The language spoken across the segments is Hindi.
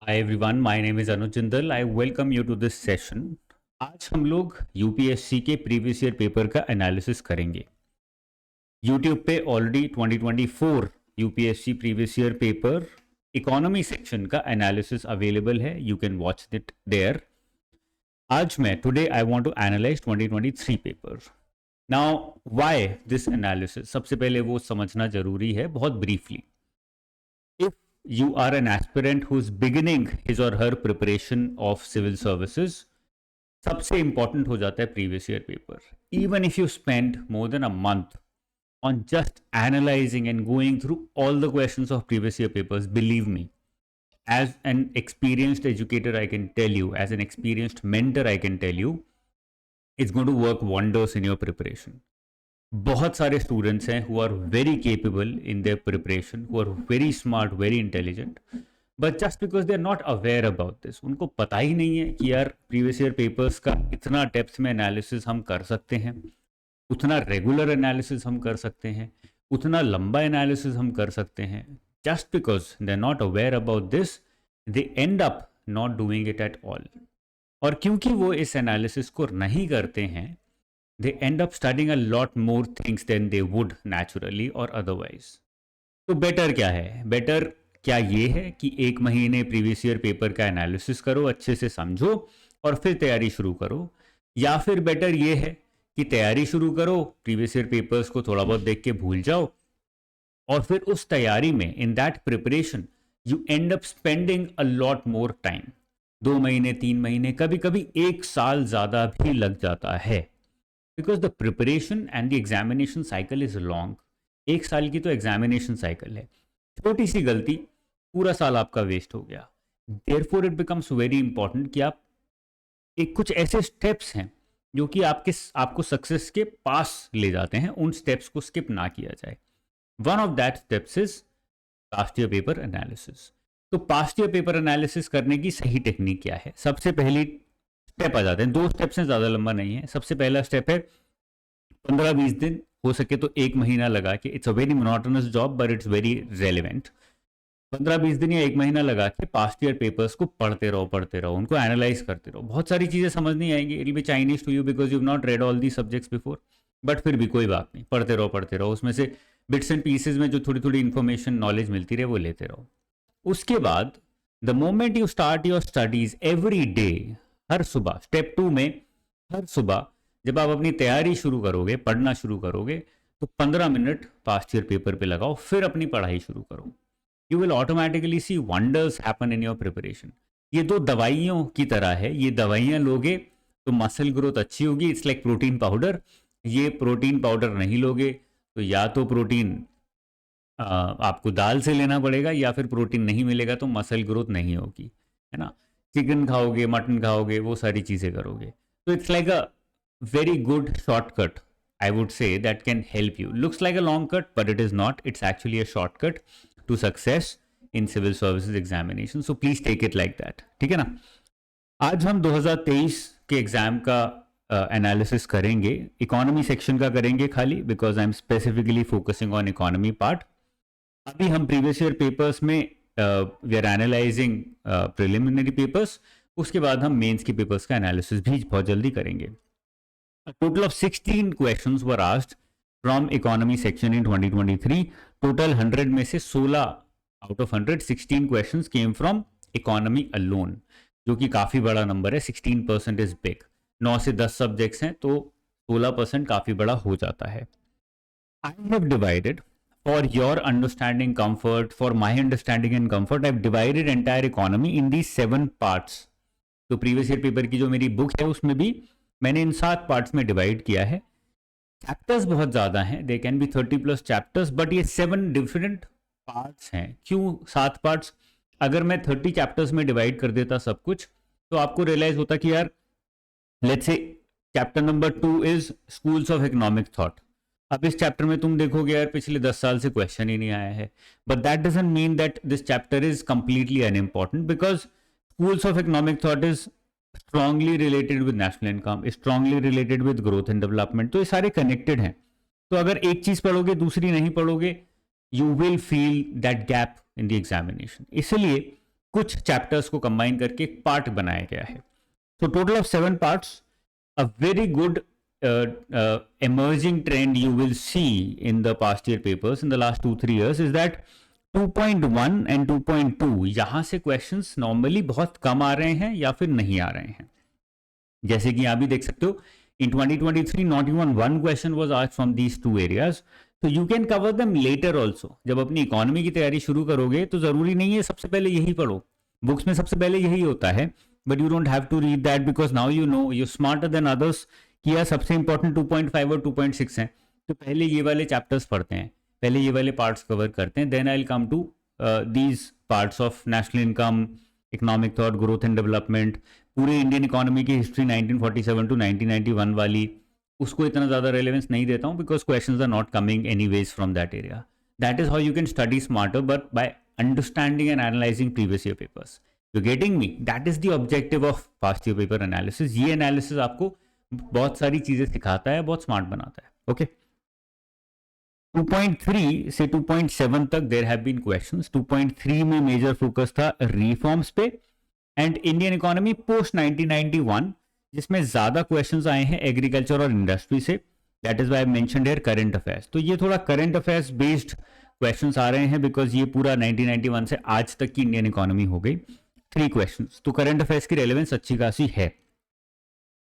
Hi everyone, my name is Anuj Jindal. I welcome you to this session. आज हम लोग यूपीएससी के प्रीवियस ईयर पेपर का एनालिसिस करेंगे. यूट्यूब पे already 2024 UPSC previous year paper economy section का एनालिसिस अवेलेबल है. You can watch it there. आज मैं today I want to analyse 2023 paper. Now why this analysis? सबसे पहले वो समझना जरूरी है बहुत briefly. If you are an aspirant who's beginning his or her preparation of civil services, सबसे important हो जाता है previous year paper. Even if you spend more than a month on just analyzing and going through all the questions of previous year papers, believe me, as an experienced educator I can tell you, as an experienced mentor I can tell you, it's going to work wonders in your preparation. बहुत सारे स्टूडेंट्स हैं who are very capable in their preparation, who are very smart, very intelligent, but just because they are not aware about this. उनको पता ही नहीं है कि यार प्रीवियस ईयर पेपर्स का इतना डेप्थ में एनालिसिस हम कर सकते हैं, उतना रेगुलर एनालिसिस हम कर सकते हैं, उतना लंबा एनालिसिस हम कर सकते हैं. Just because they are not aware about this, they end up not doing it at all. और क्योंकि वो इस एनालिसिस को नहीं करते हैं, they end up studying a lot more things than they would naturally or otherwise. तो बेटर क्या है? बेटर क्या ये है कि एक महीने प्रीवियस ईयर पेपर का एनालिसिस करो, अच्छे से समझो और फिर तैयारी शुरू करो, या फिर बेटर ये है कि तैयारी शुरू करो, प्रीवियस ईयर पेपर्स को थोड़ा बहुत देख के भूल जाओ और फिर उस तैयारी में, in that preparation, you and up spending a lot more time. 2 महीने, 3 महीने, कभी कभी 1 साल ज़्यादा भी लग जाता है. Because the preparation and the examination cycle is long. 1 साल की तो एग्जामिनेशन साइकिल है. छोटी सी गलती, पूरा साल आपका वेस्ट हो गया. Therefore it becomes very important कि आप एक कुछ ऐसे स्टेप्स हैं जो कि आपको सक्सेस के पास ले जाते हैं, उन स्टेप्स को स्किप ना किया जाए. One of that steps is past year paper analysis. तो पास्ट ईयर पेपर एनालिसिस करने की सही टेक्निक क्या है? सबसे पहली स्टेप आ जाते हैं. 2 स्टेप्स हैं, ज़्यादा लंबा नहीं है. सबसे पहला स्टेप है 15-20 दिन, हो सके तो 1 महीना लगा के. It's a very monotonous job but it's very relevant. 15-20 दिन या 1 महीना लगा के पास्ट ईयर पेपर्स को पढ़ते रहो, उनको एनालाइज करते रहो. बहुत सारी चीज़ें समझ नहीं आएंगी, it will be Chinese to you because you not read all the subjects before, but फिर भी कोई बात नहीं, पढ़ते रहो. उसमें से बिट्स एंड पीसेज में जो थोड़ी थोड़ी इन्फॉर्मेशन, नॉलेज मिलती रहे, वो लेते रहो. उसके बाद the moment you start your studies every day, हर सुबह, स्टेप 2 में हर सुबह जब आप अपनी तैयारी शुरू करोगे, पढ़ना शुरू करोगे, तो 15 मिनट पास्ट ईयर पेपर पे लगाओ, फिर अपनी पढ़ाई शुरू करो. You will automatically see wonders happen in your preparation. ये 2 दवाइयों की तरह है. ये दवाइयाँ लोगे तो मसल ग्रोथ अच्छी होगी. It's like protein powder. ये प्रोटीन पाउडर नहीं लोगे तो या तो प्रोटीन आपको दाल से लेना पड़ेगा, या फिर प्रोटीन नहीं मिलेगा तो मसल ग्रोथ नहीं होगी, है ना. चिकन खाओगे, मटन खाओगे, वो सारी चीज़ें करोगे. तो it's like a very good shortcut, I would say, that can help you. Looks like a long cut, but it is not. It's actually a shortcut to success in civil services examination. So please take it like that. ठीक है ना. आज हम 2023 के एग्जाम का एनालिसिस करेंगे. इकोनॉमी सेक्शन का करेंगे खाली, because I am specifically focusing on economy part. अभी हम प्रीवियस ईयर पेपर्स में we are analysing preliminary papers. उसके बाद हम मेंस के पेपर्स का एनालिसिस भी बहुत जल्दी करेंगे. A total of 16 questions were asked from economy section in 2023. Total 100 में से 16 out of 100, 16 questions came from economy alone, जो कि काफ़ी बड़ा नंबर है. 16% is big. 9 से 10 सब्जेक्ट्स हैं तो 16% काफ़ी बड़ा हो जाता है. I have divided, for your understanding comfort, for my understanding and comfort, I have divided entire economy in these 7 parts. तो प्रीवियस ईयर पेपर की जो मेरी बुक है उसमें भी मैंने इन 7 पार्ट्स में डिवाइड किया है. चैप्टर्स बहुत ज़्यादा हैं, दे कैन बी 30+ चैप्टर्स, बट ये 7 डिफरेंट पार्ट्स हैं. क्यों 7 पार्ट्स? अगर मैं 30 चैप्टर्स में डिवाइड कर देता सब कुछ, तो आपको रियलाइज होता कि यार let's say chapter number 2 is schools of economic thought. अब इस चैप्टर में तुम देखोगे यार पिछले 10 साल से क्वेश्चन ही नहीं आया है, but that doesn't mean that this chapter is completely unimportant, because schools of economic thought is strongly related with national income, strongly related with growth and development. तो ये सारे कनेक्टेड हैं. तो अगर एक चीज पढ़ोगे दूसरी नहीं पढ़ोगे, you will feel that gap in the examination. इसलिए कुछ चैप्टर्स को कंबाइन करके एक पार्ट बनाया गया है. So total of 7 parts. A very good emerging trend you will see in the past year papers in the last 2-3 years is that 2.1 and 2.2 यहाँ से questions normally बहुत कम आ रहे हैं या फिर नहीं आ रहे हैं. जैसे कि यहाँ भी देख सकते हो, in 2023 not even one question was asked from these two areas. So you can cover them later also. जब अपनी इकोनॉमी की तैयारी शुरू करोगे तो जरूरी नहीं है सबसे पहले यही पढ़ो. बुक्स में सबसे पहले यही होता है, but you don't have to read that because now you know you're smarter than others कि यार सबसे इंपॉर्टेंट 2.5 और 2.6 हैं, तो पहले ये वाले चैप्टर्स पढ़ते हैं, पहले ये वाले पार्ट्स कवर करते हैं, then I will come to these parts of national income, economic thought, growth and development, पूरे इंडियन इकोनॉमी की हिस्ट्री 1947 टू 1991 वाली, उसको इतना ज़्यादा रेलेवेंस नहीं देता हूँ because questions are not coming anyways from that area. That is how you can study smarter but by understanding and analysing previous year papers. You getting me? That is the objective of past year paper analysis. ये एनालिसिस आपको बहुत सारी चीजें सिखाता है, बहुत स्मार्ट बनाता है. ओके, 2.3 से 2.7 तक देयर हैव बीन क्वेश्चंस. 2.3 में मेजर फोकस था रिफॉर्म्स पे एंड इंडियन इकोनॉमी पोस्ट 1991, जिसमें ज्यादा क्वेश्चंस आए हैं एग्रीकल्चर और इंडस्ट्री से. That is why I mentioned here current affairs. तो ये थोड़ा करंट अफेयर्स बेस्ड क्वेश्चंस आ रहे हैं बिकॉज ये पूरा 1991 से आज तक की इंडियन इकोनॉमी हो गई. 3 क्वेश्चंस, तो करंट अफेयर्स की रेलेवेंस अच्छी खासी है.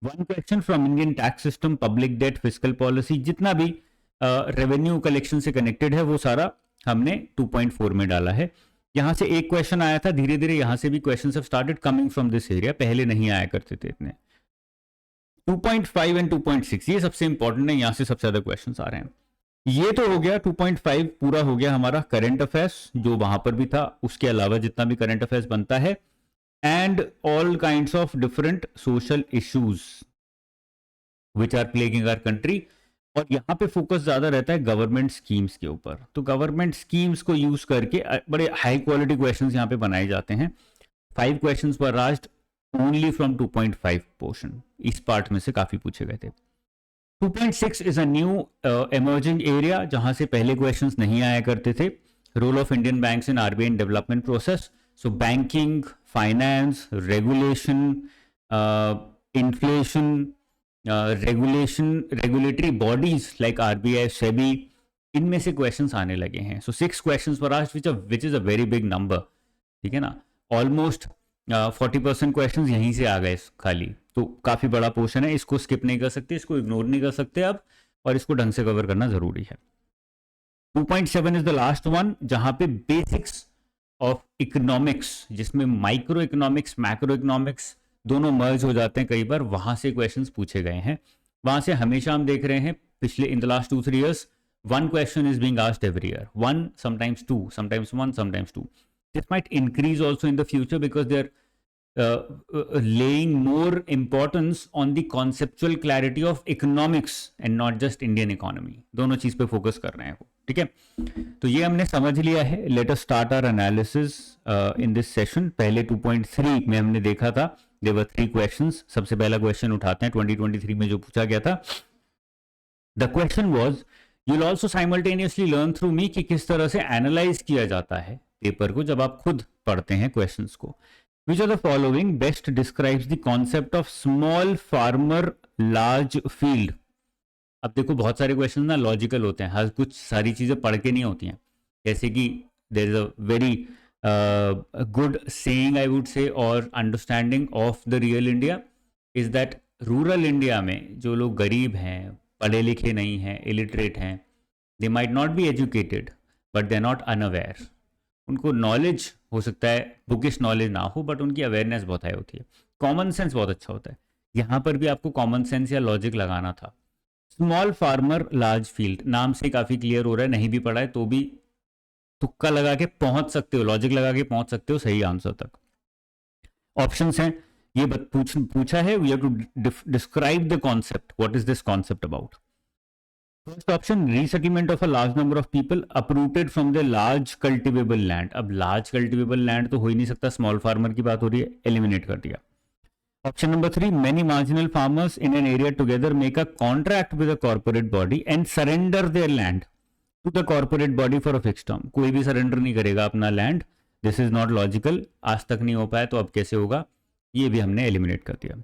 1 question from Indian tax system, public debt, fiscal policy, जितना भी रेवेन्यू कलेक्शन से कनेक्टेड है वो सारा हमने 2.4 में डाला है. यहां से एक क्वेश्चन आया था, धीरे धीरे यहां से भी questions have started coming from this area, पहले नहीं आया करते थे इतने. 2.5 एंड 2.6 ये सबसे इंपॉर्टेंट है, यहां से सबसे ज्यादा क्वेश्चंस आ रहे हैं. ये तो हो गया 2.5 पूरा हो गया हमारा करंट अफेयर्स जो वहां पर भी था, उसके अलावा जितना भी करंट अफेयर्स बनता है, and all kinds of different social issues which are plaguing our country. और यहाँ पे फोकस ज्यादा रहता है गवर्नमेंट स्कीम्स के ऊपर. तो गवर्नमेंट स्कीम्स को यूज करके बड़े हाई क्वालिटी क्वेश्चंस यहाँ पे बनाए जाते हैं. 5 questions were asked only from 2.5 portion. इस पार्ट में से काफी पूछे गए थे. 2.6 is a new emerging area जहां से पहले क्वेश्चंस नहीं आया करते थे. Role of Indian banks in RBI in development process. So banking, finance, regulation, inflation, regulatory bodies like RBI, SEBI, इनमें से क्वेश्चंस आने लगे हैं. So 6 questions were asked which is a very big number. ठीक है ना, ऑलमोस्ट 40% क्वेश्चंस यहीं से आ गए खाली. तो काफी बड़ा पोर्शन है, इसको स्किप नहीं कर सकते, इसको इग्नोर नहीं कर सकते अब, और इसको ढंग से कवर करना जरूरी है. 2.7 इज द लास्ट वन जहां पे बेसिक्स ऑफ इकोनॉमिक्स, जिसमें माइक्रो इकोनॉमिक्स, मैक्रो इकोनॉमिक्स दोनों मर्ज हो जाते हैं कई बार, वहां से क्वेश्चंस पूछे गए हैं. वहां से हमेशा हम देख रहे हैं पिछले in the last 2-3 years 1 question is being asked every year. 1, sometimes 2, sometimes 1, sometimes 2. This might increase also in the future because they're laying more importance on the conceptual clarity of economics and not just Indian economy. दोनों चीज पे फोकस कर रहे हैं वो. ठीक है, तो ये हमने समझ लिया है. Let us start our analysis in this session. पहले 2.3 में हमने देखा था देयर वर 3 क्वेश्चंस. सबसे पहला क्वेश्चन उठाते हैं 2023 में जो पूछा गया था. The question was you will also simultaneously learn through me कि किस तरह से एनालाइज किया जाता है पेपर को जब आप खुद पढ़ते हैं क्वेश्चंस को. Which of the following best describes the concept of small farmer large field? अब देखो बहुत सारे क्वेश्चन ना लॉजिकल होते हैं, हर कुछ सारी चीजें पढ़ के नहीं होती हैं. जैसे कि there is a very good saying I would say our understanding of the real India is that rural India में जो लोग गरीब हैं, पढ़े लिखे नहीं हैं, इलिटरेट हैं, they might not be educated but they are not unaware. उनको नॉलेज हो सकता है बुकिश नॉलेज ना हो बट उनकी अवेयरनेस बहुत हाई होती है, कॉमन सेंस बहुत अच्छा होता है. यहाँ पर भी आपको कॉमन सेंस या लॉजिक लगाना था. स्मॉल फार्मर लार्ज फील्ड नाम से काफी क्लियर हो रहा है, नहीं भी पढ़ा है तो भी तुक्का लगा के पहुंच सकते हो, लॉजिक लगा के पहुंच सकते हो सही आंसर तक. ऑप्शंस हैं, ये पूछा है we have to describe the concept. What is this concept about? First option resettlement of a large number of people uprooted from the large cultivable land. अब लार्ज कल्टिवेबल लैंड तो हो ही नहीं सकता, स्मॉल फार्मर की बात हो रही है, एलिमिनेट कर दिया. Option number 3 many marginal farmers in an area together make a contract with a corporate body and surrender their land to the corporate body for a fixed term. कोई भी सरेंडर नहीं करेगा अपना land this is not logical, आज तक नहीं हो पाया तो अब कैसे होगा, ये भी हमने एलिमिनेट कर दिया।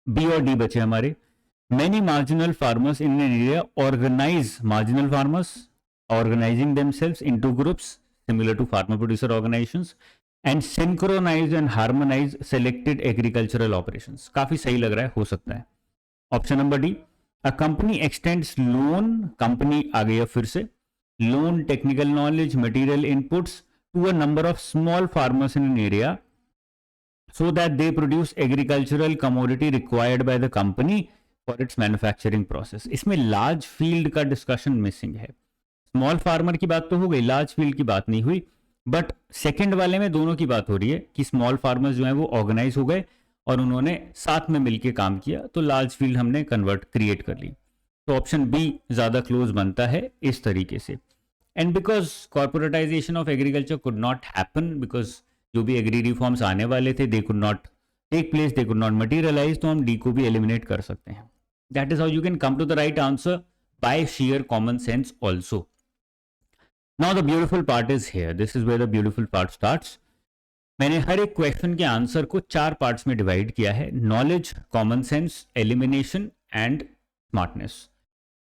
बी और डी बचे हमारे। Many marginal farmers in an area organize marginal farmers, organizing themselves into groups similar to farmer producer organizations and synchronize and harmonize selected agricultural operations. काफी सही लग रहा है, हो सकता है। Option number D, a company extends loan, company आ गया फिर से, loan, technical knowledge, material inputs to a number of small farmers in an area so that they produce agricultural commodity required by the company for its manufacturing process. इसमें लार्ज फील्ड का डिस्कशन मिसिंग है। स्मॉल फार्मर की बात तो हो गई, लार्ज फील्ड की बात नहीं हुई, बट सेकंड वाले में दोनों की बात हो रही है कि स्मॉल फार्मर्स जो है वो ऑर्गेनाइज हो गए और उन्होंने साथ में मिलकर काम किया, तो लार्ज फील्ड हमने कन्वर्ट क्रिएट कर ली। तो ऑप्शन बी ज्यादा क्लोज बनता है इस तरीके से। And because corporatisation of agriculture could not happen, because जो भी एग्री रिफॉर्म्स आने वाले थे they could not take place, they could not materialise, तो हम डी को भी एलिमिनेट कर सकते हैं। That is how you can come to the right answer by sheer common sense also. Now the beautiful part is here. This is where the beautiful part starts. मैंने हर एक क्वेश्चन के आंसर को 4 पार्ट्स में डिवाइड किया है, knowledge, common sense, elimination and smartness.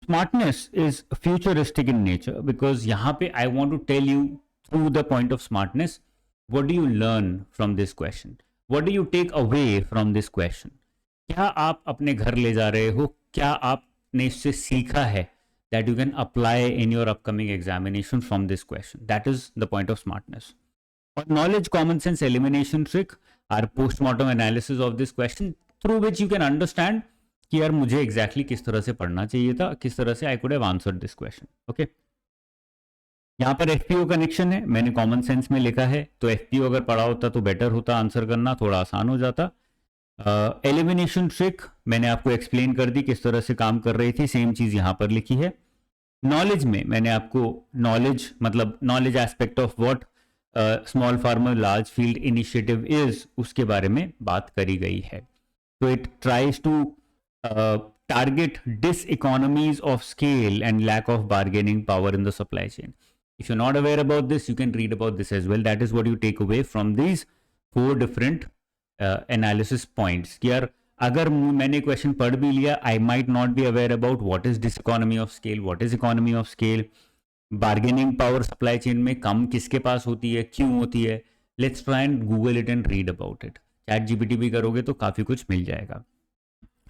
Smartness is futuristic in nature because यहाँ पे I want to tell you through the point of smartness what do you learn from this question, what do you take away from this question. क्या आप अपने घर ले जा रहे हो, क्या आपने इससे सीखा है that you can apply in your upcoming examination from this question, that is the point of smartness. और knowledge, common sense, elimination trick or postmortem analysis of this question through which you can understand कि यार मुझे एग्जैक्टली किस तरह से पढ़ना चाहिए था, किस तरह से आई could have answered this question. Okay, यहाँ पर एफपीओ कनेक्शन है, मैंने कॉमन सेंस में लिखा है, तो एफपीओ अगर पढ़ा होता तो बेटर होता, आंसर करना थोड़ा आसान हो जाता। एलिमिनेशन ट्रिक मैंने आपको एक्सप्लेन कर दी किस तरह से काम कर रही थी, सेम चीज यहां पर लिखी है। नॉलेज में मैंने आपको नॉलेज मतलब knowledge aspect of what small farmer large field initiative is, उसके बारे में बात करी गई है। तो it tries to target this economies of scale and lack of bargaining power in the supply chain. If you not aware about this you can read about this as well, that is what you take away from these 4 different analysis points. कि यार अगर मैंने क्वेश्चन पढ़ भी लिया, I might not B aware about what is this economy of scale, what is economy of scale, bargaining power supply chain में कम किसके पास होती है, क्यों होती है। Let's try and Google it and read about it. Chat GPT भी करोगे तो काफी कुछ मिल जाएगा।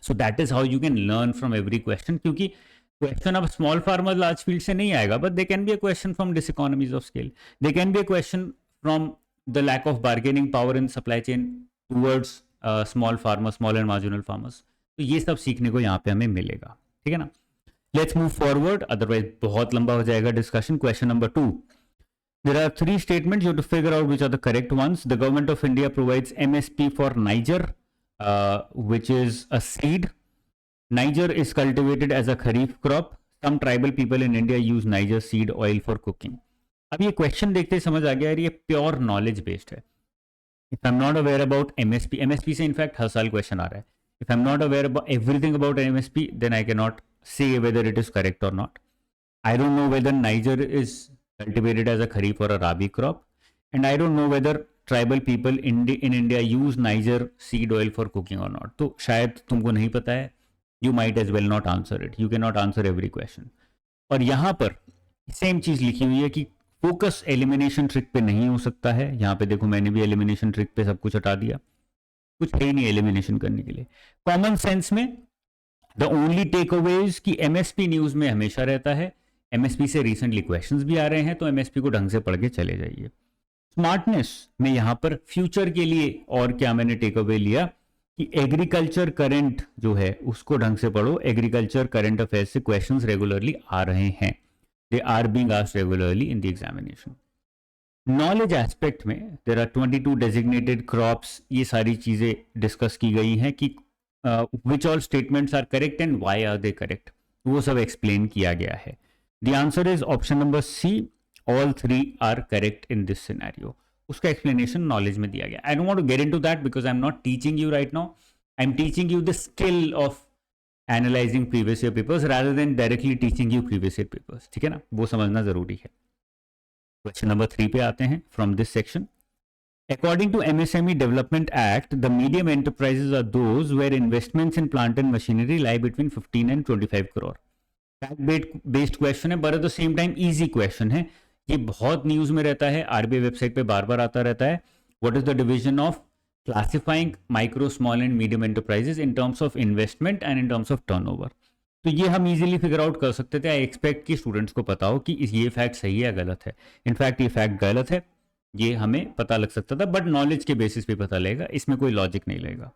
So that is how you can learn from every question, क्योंकि क्वेश्चन अब स्मॉल फार्मर लार्ज फील्ड से नहीं आएगा, but they can be a question from this economies of scale, they can be a question from the lack of bargaining power in supply chain towards small farmer, small and marginal farmers. तो ये सब सीखने को यहाँ पे हमें मिलेगा, ठीक है ना। लेट्स मूव फॉरवर्ड, अदरवाइज बहुत लंबा हो जाएगा discussion. Question number 2, there are 3 statements you have to figure out which are the correct ones. The government of India provides MSP for Niger, which is a seed. Niger is cultivated as a kharif crop. Some tribal people in India use Niger seed oil for cooking. अब ये क्वेश्चन देखते समझ आ गया यार, ये प्योर नॉलेज बेस्ड है। If I'm not aware about MSP से इनफैक्ट हर साल क्वेश्चन आ रहा है। If I'm not aware about everything about MSP, then I cannot say whether it is correct or not. I don't know whether Niger is cultivated as a kharif or a rabi crop, and I don't know whether tribal people in India use Niger seed oil for cooking or not. तो शायद तुमको नहीं पता है, you might as well not answer it. You cannot answer every question. और यहाँ पर सेम चीज लिखी हुई है कि फोकस एलिमिनेशन ट्रिक पे नहीं हो सकता है। यहाँ पे देखो मैंने भी एलिमिनेशन ट्रिक पे सब कुछ हटा दिया, कुछ है ही नहीं एलिमिनेशन करने के लिए। कॉमन सेंस में द ओनली टेक अवेज कि एमएसपी न्यूज में हमेशा रहता है, एमएसपी से रिसेंटली क्वेश्चंस भी आ रहे हैं, तो एमएसपी को ढंग से पढ़ के चले जाइए। स्मार्टनेस में यहाँ पर फ्यूचर के लिए और क्या मैंने टेक अवे लिया कि एग्रीकल्चर करंट जो है उसको ढंग से पढ़ो। एग्रीकल्चर करंट अफेयर्स से क्वेश्चंस रेगुलरली आ रहे हैं, they are being asked regularly in the examination. Knowledge aspect में देयर आर 22 डेजिग्नेटेड क्रॉप्स, ये सारी चीजें डिस्कस की गई हैं कि which all statements are correct and why are they correct, वो सब एक्सप्लेन किया गया है। The answer is option number C, all 3 are correct in this scenario. उसका एक्सप्लेनेशन नॉलेज में दिया गया। I don't want to get into that because I am not teaching you right now, I am teaching you the skill of analysing previous year papers rather than directly teaching you previous year papers, ठीक है ना, वो समझना जरूरी है। क्वेश्चन नंबर 3 पे आते हैं from this section. According to MSME Development Act, the medium enterprises are those where investments in plant and machinery lie between 15 and 25 crore. Fact based question है, but at the same time easy question है. ये बहुत न्यूज में रहता है, आरबीआई वेबसाइट पे बार बार आता रहता है. What is the division of classifying micro, small and medium enterprises in terms of investment and in terms of turnover? तो ये हम इजीली फिगर आउट कर सकते थे. आई एक्सपेक्ट कि स्टूडेंट्स को पता हो कि ये फैक्ट सही है या गलत है. इनफैक्ट ये फैक्ट गलत है, ये हमें पता लग सकता था, बट नॉलेज के बेसिस पे पता लगेगा, इसमें कोई लॉजिक नहीं लगेगा.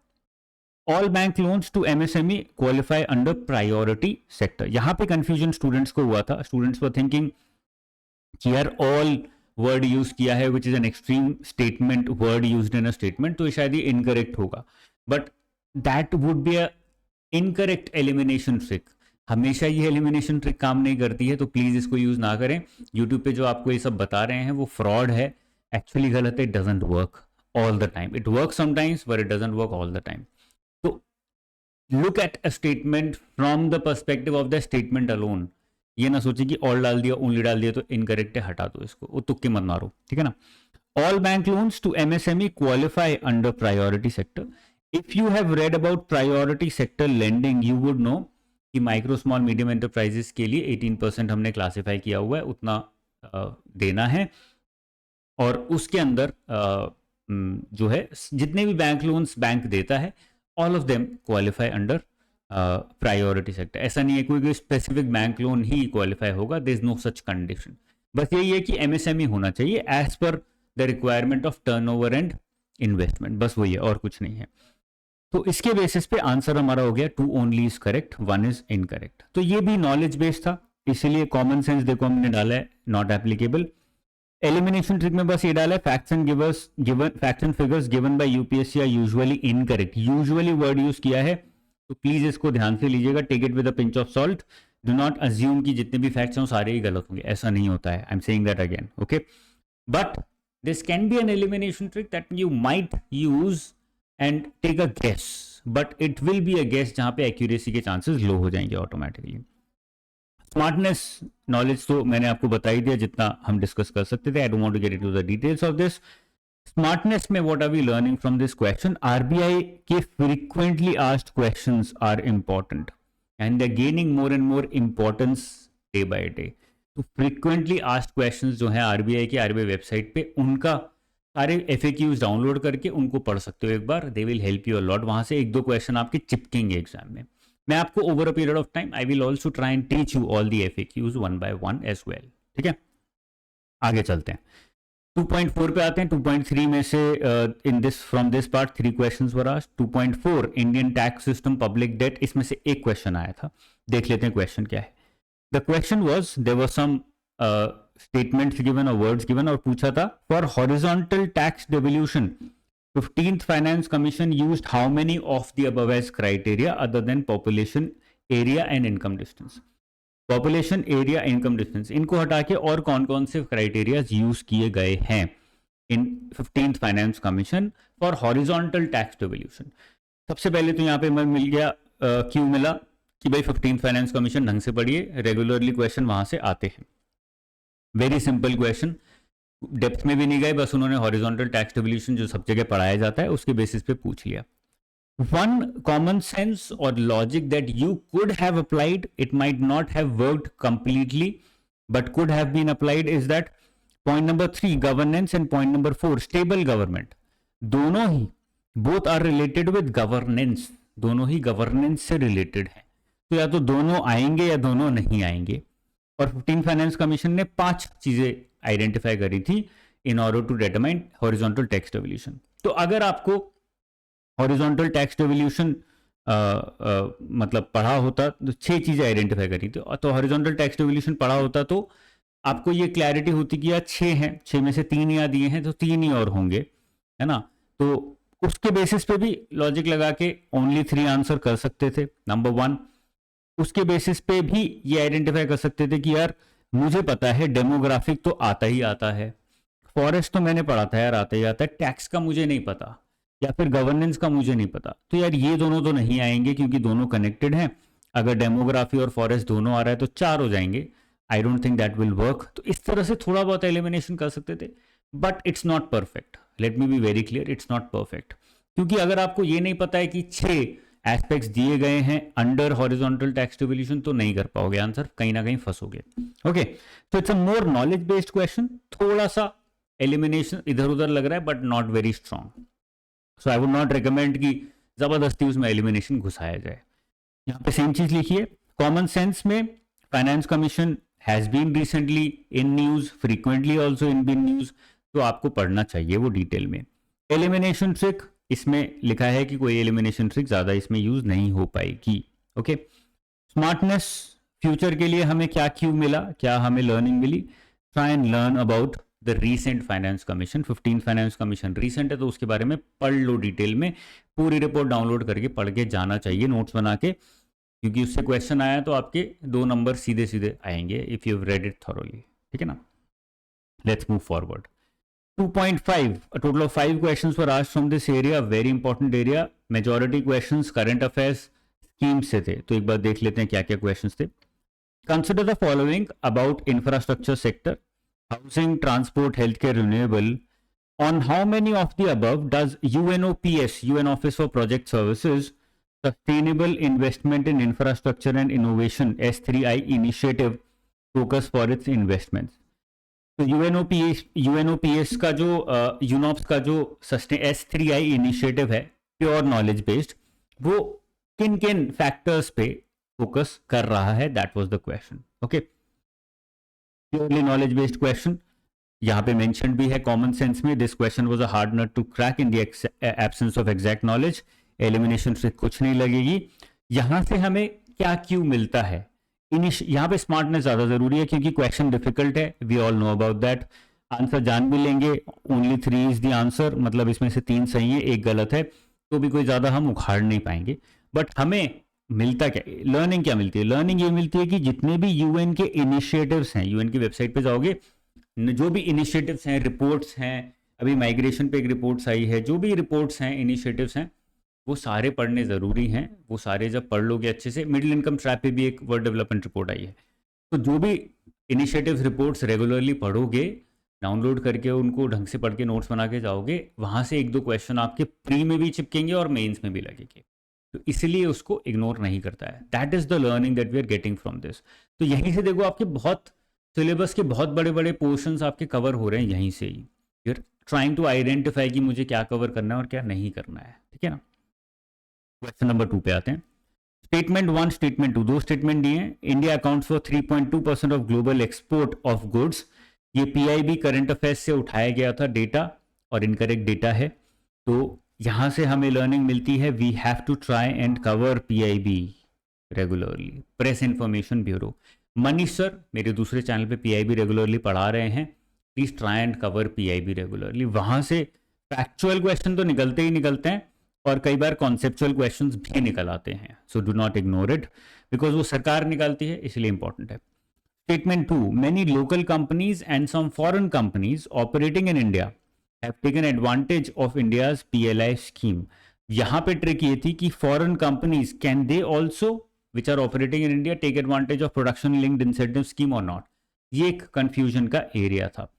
All bank loans to MSME qualify under priority sector. यहां पे कंफ्यूजन स्टूडेंट्स को हुआ था. स्टूडेंट्स वर थिंकिंग कि यार ऑल वर्ड यूज किया है which is an extreme statement, word used in a statement, तो शायद ये इनकरेक्ट होगा. But that would be a incorrect elimination trick. हमेशा ये एलिमिनेशन ट्रिक काम नहीं करती है, तो प्लीज इसको यूज ना करें. यूट्यूब पे जो आपको ये सब बता रहे हैं वो फ्रॉड है, एक्चुअली गलत है. It doesn't work all the time. It work sometimes but it doesn't work all the time. तो look at a statement from the perspective of the statement alone. ये ना सोचिए कि ऑल डाल दिया, ओनली डाल दिया तो इनकरेक्ट है, हटा दो इसको, वो तुक्के मत मारो, ठीक है ना. All bank loans to MSME qualify under priority sector. If you have read about priority sector lending, you would know कि माइक्रो स्मॉल मीडियम एंटरप्राइजेस के लिए 18% हमने क्लासीफाई किया हुआ है, उतना देना है. और उसके अंदर जो है जितने भी बैंक लोन्स बैंक देता है, all of them qualify under priority sector. ऐसा नहीं है कोई स्पेसिफिक बैंक लोन ही क्वालिफाई होगा, there is no such condition. बस यही है कि एमएसएमई होना चाहिए as per the requirement of turnover and investment, बस वही है और कुछ नहीं है. तो इसके बेसिस पे आंसर हमारा हो गया 2 only is correct, 1 is incorrect. तो ये भी नॉलेज बेस्ड था, इसीलिए कॉमन सेंस देखो हमने डाला है नॉट एप्लीकेबल. एलिमिनेशन ट्रिक में बस ये डाला है facts and figures given by UPSC are usually incorrect. Usually word use किया है, तो प्लीज इसको ध्यान से लीजिएगा. Take it with a pinch of salt. Do not assume कि जितने भी फैक्ट्स हैं सारे ही गलत होंगे, ऐसा नहीं होता है. I am saying that again, okay. But this can be an elimination trick that you might use and take a guess, but it will be a guess जहां पे एक्यूरेसी के चांसेस लो हो जाएंगे ऑटोमेटिकली. स्मार्टनेस नॉलेज तो मैंने आपको बता ही दिया जितना हम डिस्कस कर सकते थे. I don't want to get into the details of this. Smartness में what are we learning from this question? RBI के frequently asked questions are important and they are gaining more and more importance day by day. तो फ्रीक्वेंटली आस्क्ड क्वेश्चंस जो है आरबीआई की आरबीआई वेबसाइट पे, उनका सारे एफएक्यूज डाउनलोड करके उनको पढ़ सकते हो एक बार. They will help you a lot. वहां से 1-2 क्वेश्चन आपके चिपकेंगे एग्जाम में. मैं आपको over a period of time I will also try and teach you all the FAQs 1 by 1 as well, ठीक है. आगे चलते हैं. 2.4 पे आते हैं. 2.3 में से in this from this part 3 questions were asked. 2.4 Indian tax system public debt, इसमें से एक क्वेश्चन आया था. देख लेते हैं क्वेश्चन क्या है. The question was there were some statements given और वर्ड्स गिवन, और पूछा था for horizontal tax devolution 15th Finance Commission used how many of the above as criteria other than population, area and income distance? Population, area, income distance, इनको हटा के और कौन कौन से क्राइटेरियाज यूज किए गए हैं इन 15th Finance Commission for horizontal tax devolution? सबसे पहले तो यहाँ पे मैं मिल गया क्यों मिला कि भाई 15th Finance Commission ढंग से पढ़िए, रेगुलरली क्वेश्चन वहां से आते हैं. वेरी सिंपल क्वेश्चन, डेप्थ में भी नहीं गए, बस उन्होंने हॉरिजॉन्टल टैक्स डिवोल्यूशन जो सब जगह पढ़ाया जाता है उसके बेसिस पे पूछ लिया. वन कॉमन सेंस और logic that you could have applied, it might not have worked completely but could have been applied, is that point number 3 governance and point number 4 stable government. दोनों ही both are related with governance, दोनों ही गवर्नेंस से रिलेटेड है. तो या तो दोनों आएंगे या दोनों नहीं आएंगे. और 15th फाइनेंस कमीशन ने 5 चीजें आइडेंटिफाई करी थी in order to determine horizontal tax devolution. तो अगर आपको हॉरिजॉन्टल टैक्स डिवोल्यूशन मतलब पढ़ा होता तो 6 चीजें आइडेंटिफाई करी थी, तो हॉरिजॉन्टल टैक्स डिवोल्यूशन पढ़ा होता तो आपको ये क्लैरिटी होती कि यार 6 हैं, 6 में से 3 यहाँ दिए हैं तो 3 ही और होंगे, है ना. तो उसके बेसिस पे भी लॉजिक लगा के ओनली 3 आंसर कर सकते थे. नंबर 1, उसके बेसिस पे भी ये आइडेंटिफाई कर सकते थे कि यार मुझे पता है डेमोग्राफिक तो आता ही आता है, फॉरेस्ट तो मैंने पढ़ा था यार आता ही आता है, टैक्स का मुझे नहीं पता या फिर गवर्नेंस का मुझे नहीं पता, तो यार ये दोनों तो नहीं आएंगे क्योंकि दोनों कनेक्टेड हैं. अगर डेमोग्राफी और फॉरेस्ट दोनों आ रहा है तो 4 हो जाएंगे. I don't think that will work. तो इस तरह से थोड़ा बहुत एलिमिनेशन कर सकते थे, but it's not perfect. Let me be very clear, it's not perfect. क्योंकि अगर आपको ये नहीं पता है कि 6 एस्पेक्ट्स दिए गए हैं अंडर हॉरिजॉन्टल टैक्स डिवोल्यूशन, तो नहीं कर पाओगे आंसर, कहीं ना कहीं फंसोगे। ओके, तो it's a more knowledge based question, थोड़ा सा एलिमिनेशन इधर उधर लग रहा है but not very strong. So I would not recommend कि जबरदस्ती उसमें एलिमिनेशन घुसाया जाए। यहाँ पे सेम चीज लिखिए, कॉमन सेंस में finance commission has been recently in news, frequently also in been news, तो आपको पढ़ना चाहिए वो डिटेल में। एलिमिनेशन ट्रिक, इसमें लिखा है कि कोई एलिमिनेशन ट्रिक ज्यादा इसमें यूज नहीं हो पाएगी। ओके, स्मार्टनेस, फ्यूचर के लिए हमें क्या क्यों मिला, क्या हमें लर्निंग मिली, try and learn about the recent finance commission. 15 finance commission recent है तो उसके बारे में पढ़ लो डिटेल में, पूरी रिपोर्ट डाउनलोड करके पढ़ के जाना चाहिए नोट्स बना के, क्योंकि उससे क्वेश्चन आया तो आपके 2 नंबर सीधे सीधे आएंगे if you have read it thoroughly. ठीक है ना, let's move forward. 2.5, a total of 5 questions were asked from this area, very important area. Majority questions current affairs scheme से थे, तो एक बार देख लेते हैं क्या क्या क्वेश्चंस थे। Consider the following about infrastructure sector, housing, transport, health care, renewable. On how many of the above does UNOPS, UN office for project services, sustainable investment in infrastructure and innovation S3I initiative focus for its investments. तो यूएनओपीएस का जो यूनॉप्स का जो S3I इनिशिएटिव है प्योर नॉलेज बेस्ड, वो किन किन फैक्टर्स पे फोकस कर रहा है, that was the question. Okay, purely knowledge based question, यहाँ पे मेंशन भी है कॉमन सेंस में, this question was a hard nut to crack in the absence of exact knowledge. Elimination से कुछ नहीं लगेगी। यहां से हमें क्या क्यों मिलता है, यहाँ पे स्मार्टनेस ज्यादा जरूरी है क्योंकि क्वेश्चन डिफिकल्ट है, we all know about that. Answer जान भी लेंगे, ओनली 3 इज द आंसर, मतलब इसमें से 3 सही है, 1 गलत है, तो भी कोई ज्यादा हम उखाड़ नहीं पाएंगे। बट हमें मिलता क्या, लर्निंग क्या मिलती है? लर्निंग ये मिलती है कि जितने भी यूएन के इनिशिएटिव्स हैं, यूएन की वेबसाइट पे जाओगे, जो भी इनिशिएटिव्स हैं, रिपोर्ट्स हैं, अभी माइग्रेशन पे एक रिपोर्ट्स आई है, जो भी रिपोर्ट्स हैं, इनिशिएटिव्स हैं, वो सारे पढ़ने ज़रूरी हैं। वो सारे जब पढ़ लोगे अच्छे से, मिडिल इनकम ट्रैप पे भी एक वर्ल्ड डेवलपमेंट रिपोर्ट आई है, तो जो भी इनिशिएटिव रिपोर्ट्स रेगुलरली पढ़ोगे, डाउनलोड करके उनको ढंग से पढ़ के नोट्स बना के जाओगे, वहाँ से 1-2 क्वेश्चन आपके प्री में भी चिपकेंगे और मेंस में भी लगेंगे, तो इसलिए उसको इग्नोर नहीं करता है। That is the learning that we are getting from this. तो यहीं से देखो, आपके बहुत सिलेबस के बहुत बड़े बड़े पोर्शंस आपके कवर हो रहे हैं यहीं से ही। You are trying to identify कि मुझे क्या कवर करना है और क्या नहीं करना है। ठीक है ना, क्वेश्चन नंबर 2 पे आते हैं। स्टेटमेंट 1, स्टेटमेंट 2, 2 स्टेटमेंट दिए हैं। India accounts for 3.2% of global export of goods. ये PIB करंट अफेयर्स से उठाया गया था डेटा और इनकरेक्ट डेटा है, तो यहां से हमें लर्निंग मिलती है, we have to try and cover PIB regularly. Press information bureau, Manish sir मेरे दूसरे चैनल पे PIB रेगुलरली पढ़ा रहे हैं, please try and cover PIB regularly. वहां से फैक्चुअल क्वेश्चन तो निकलते ही निकलते हैं और कई बार कॉन्सेप्चुअल क्वेश्चंस भी निकल आते हैं, so do not ignore it, because वो सरकार निकालती है इसलिए इंपॉर्टेंट है। Statement 2, many local companies and some foreign companies operating in India have taken advantage of India's PLI scheme. यहाँ पे ट्रिक ये थी कि foreign companies can they also which are operating in India take advantage of production linked incentive scheme और नॉट। ये एक कंफ्यूजन का एरिया था।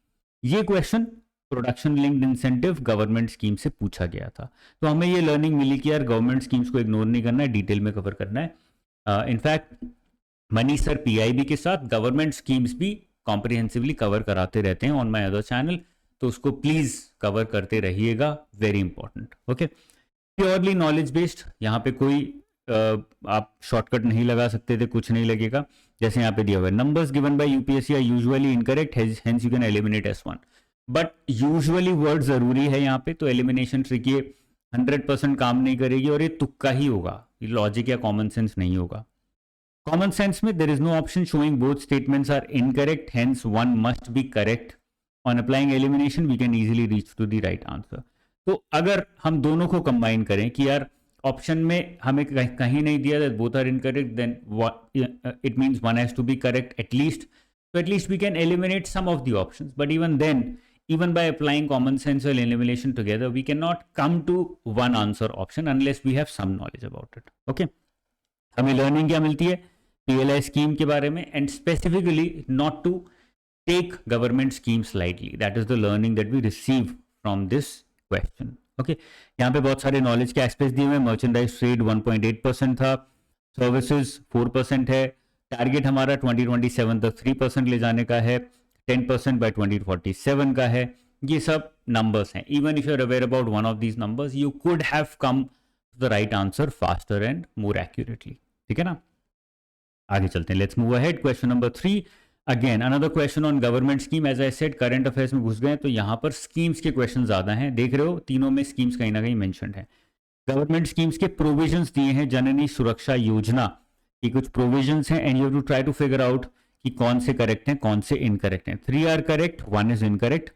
ये question production linked incentive government scheme से पूछा गया था, तो हमें ये लर्निंग मिली कि यार गवर्नमेंट स्कीम्स को इग्नोर नहीं करना है, डिटेल में कवर करना है। इनफैक्ट मनीष सर PIB के साथ गवर्नमेंट स्कीम्स भी कॉम्प्रिहेंसिवली कवर कराते रहते हैं ऑन माय अदर चैनल, तो उसको प्लीज कवर करते रहिएगा, very important. Okay, purely knowledge based, यहाँ पे कोई आप शॉर्टकट नहीं लगा सकते थे, कुछ नहीं लगेगा। जैसे यहाँ पे दिया हुआ है, numbers given by UPSC are usually incorrect, hence you can eliminate S1, but usually word जरूरी है यहाँ पे, तो एलिमिनेशन ट्रिक ये 100% काम नहीं करेगी और ये तुक्का ही होगा, ये लॉजिक या कॉमन सेंस नहीं होगा। कॉमन सेंस में there is no option showing both statements are incorrect, hence one must be correct. On applying elimination we can easily reach to the right answer. तो अगर हम दोनों को कंबाइन करें कि यार ऑप्शन में हमें कहीं नहीं दिया that both are incorrect, then it means one has to be correct at least, so at least we can eliminate some of the options, but even then, even by applying common sense and elimination together, we cannot come to one answer option unless we have some knowledge about it. Okay, हमें learning क्या मिलती है? PLI स्कीम के बारे में, and specifically not to take government schemes lightly. That is the learning that we receive from this question. Okay, यहाँ पे बहुत सारे नॉलेज के एस्पेक्ट्स दिए हुए हैं. मर्चेंडाइज ट्रेड 1.8% था, सर्विसेज 4% है, टारगेट हमारा 2027 तक 3% ले जाने का है, 10% बाय 2047 का है. ये सब नंबर्स हैं. Even if you are aware about one of these numbers, you could have come to the right answer faster and more accurately. ठीक है ना, आगे चलते हैं. Let's move ahead. Question number 3, again another question on government scheme. As I said, current affairs में घुस गए तो यहाँ पर स्कीम्स के क्वेश्चन ज्यादा हैं. देख रहे हो, तीनों में स्कीम्स कहीं ना कहीं मेंशन्ड है. गवर्नमेंट स्कीम्स के प्रोविजंस दिए हैं. जननी सुरक्षा योजना की कुछ प्रोविजंस हैं, and you have to try to figure out कि कौन से करेक्ट हैं, कौन से इनकरेक्ट हैं. 3 are correct, 1 is incorrect.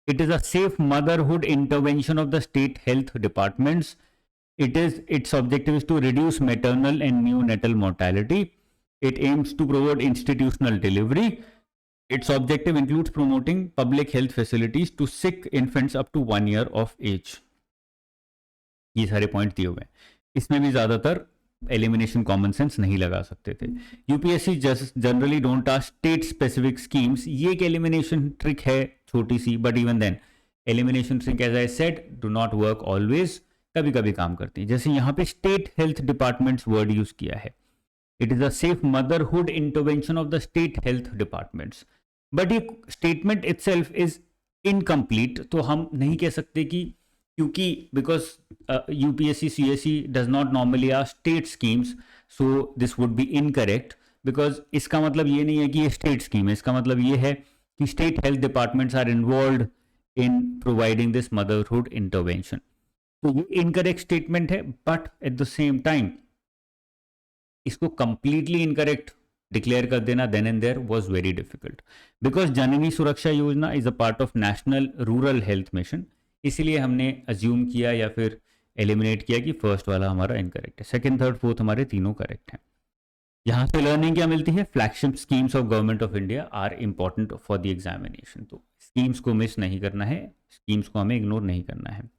It is a safe motherhood intervention of the state health departments. its objective is to reduce maternal and neonatal mortality. It aims to promote institutional delivery. Its objective includes promoting public health facilities to sick infants up to 1 year of age. ये सारे पॉइंट दिए हुए हैं. इसमें भी ज्यादातर एलिमिनेशन कॉमन सेंस नहीं लगा सकते थे. UPSC generally don't ask state specific schemes. ये एक एलिमिनेशन ट्रिक है छोटी सी, but even then elimination trick as I said do not work always. कभी कभी काम करती है. जैसे यहाँ पे state health departments word use किया है. It is a safe motherhood intervention of the state health departments. But ये स्टेटमेंट इटसेल्फ इज इनकम्प्लीट. तो हम नहीं कह सकते कि, क्योंकि because UPSC CSC does not normally are state schemes, so this would be incorrect. Because इसका मतलब ये नहीं है कि ये स्टेट स्कीम है. इसका मतलब ये है कि state health departments are involve in providing this motherhood intervention. तो ये इनकरेक्ट स्टेटमेंट है, but at the same time इसको कंप्लीटली इनकरेक्ट डिक्लेयर कर देना then and there was very difficult. Because Janani Suraksha Yojana is a part of national rural health mission. इसलिए हमने अज्यूम किया या फिर एलिमिनेट किया कि फर्स्ट वाला हमारा इनकरेक्ट है. सेकंड, थर्ड, फोर्थ हमारे तीनों करेक्ट हैं. यहां से लर्निंग क्या मिलती है? Flagship schemes of government of India are important for the examination. तो स्कीम्स को मिस नहीं करना है, स्कीम्स को हमें इग्नोर नहीं करना है.